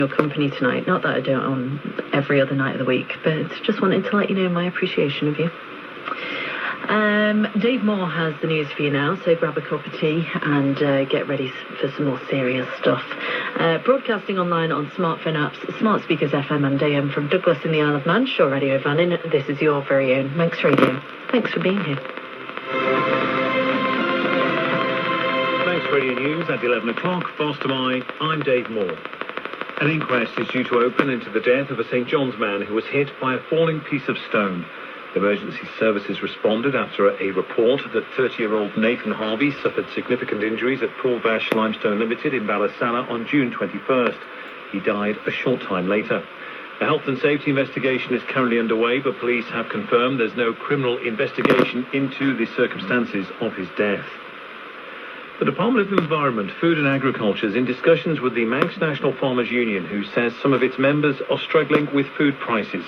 your company tonight. Not that I don't on every other night of the week, but just wanted to let you know my appreciation of you. Dave Moore has the news for you now, so grab a cup of tea and get ready for some more serious stuff. Broadcasting online on smartphone apps, smart speakers FM and AM from Douglas in the Isle of Man, Shore Radio Vannin. This is your very own Manx Radio. Thanks for being here. Manx Radio News at 11 o'clock. Fast am I. I'm Dave Moore. An inquest is due to open into the death of a St John's man who was hit by a falling piece of stone. Emergency services responded after a report that 30-year-old Nathan Harvey suffered significant injuries at Poolvash Limestone Limited in Ballysalla on June 21st. He died a short time later. A health and safety investigation is currently underway, but police have confirmed there's no criminal investigation into the circumstances of his death. The Department of Environment, Food and Agriculture is in discussions with the Manx National Farmers Union, who says some of its members are struggling with food prices.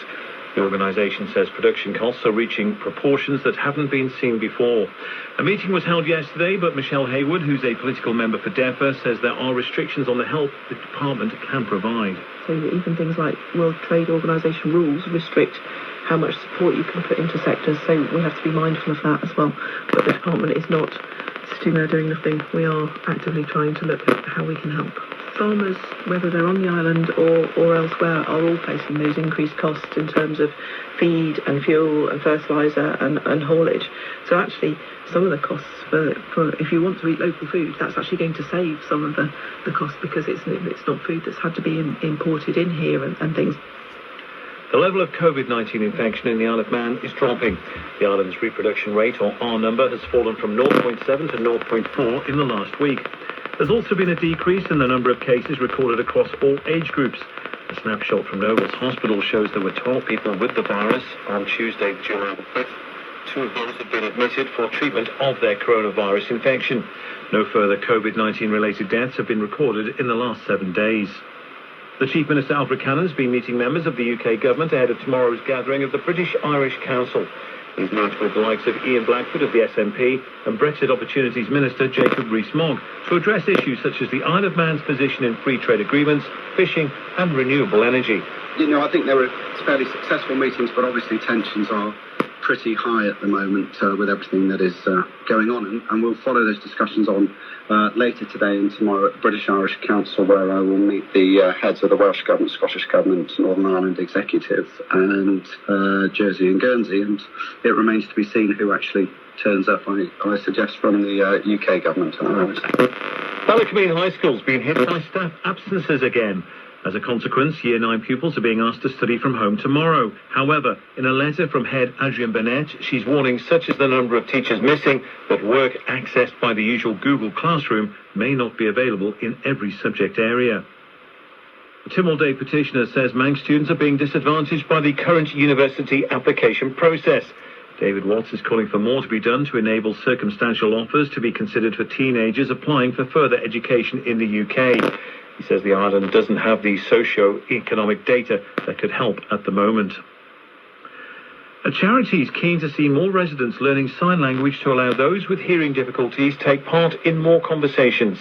The organisation says production costs are reaching proportions that haven't been seen before. A meeting was held yesterday, but Michelle Haywood, who's a political member for DEFA, says there are restrictions on the help the department can provide. So even things like World Trade Organisation rules restrict how much support you can put into sectors, so we have to be mindful of that as well. But the department is not sitting there doing nothing. We are actively trying to look at how we can help. Farmers, whether they're on the island or elsewhere, are all facing those increased costs in terms of feed and fuel and fertiliser and haulage. So actually, some of the costs for if you want to eat local food, that's actually going to save some of the cost, because it's not food that's had to be imported in here and things. The level of COVID-19 infection in the Isle of Man is dropping. The island's reproduction rate, or R number, has fallen from 0.7 to 0.4 in the last week. There's also been a decrease in the number of cases recorded across all age groups. A snapshot from Nobles Hospital shows there were 12 people with the virus on Tuesday, July 5th. 2 of those have been admitted for treatment of their coronavirus infection. No further COVID-19 related deaths have been recorded in the last 7 days. The Chief Minister Alfred Cannon has been meeting members of the UK government ahead of tomorrow's gathering of the British-Irish Council. He's met with the likes of Ian Blackford of the SNP and Brexit Opportunities Minister Jacob Rees-Mogg to address issues such as the Isle of Man's position in free trade agreements, fishing and renewable energy. I think they were fairly successful meetings, but obviously tensions are pretty high at the moment with everything that is going on, and we'll follow those discussions on later today and tomorrow at the British-Irish Council, where I will meet the heads of the Welsh Government, Scottish Government, Northern Ireland Executive and Jersey and Guernsey, and it remains to be seen who actually turns up, I suggest, from the UK Government. Ballacombe High School's been hit by staff absences again. As a consequence, Year 9 pupils are being asked to study from home tomorrow. However, in a letter from head Adrian Burnett, she's warning such as the number of teachers missing that work accessed by the usual Google Classroom may not be available in every subject area. The Tynwald Day petitioner says Manx students are being disadvantaged by the current university application process. David Watts is calling for more to be done to enable circumstantial offers to be considered for teenagers applying for further education in the UK. He says the island doesn't have the socio-economic data that could help at the moment. A charity is keen to see more residents learning sign language to allow those with hearing difficulties take part in more conversations.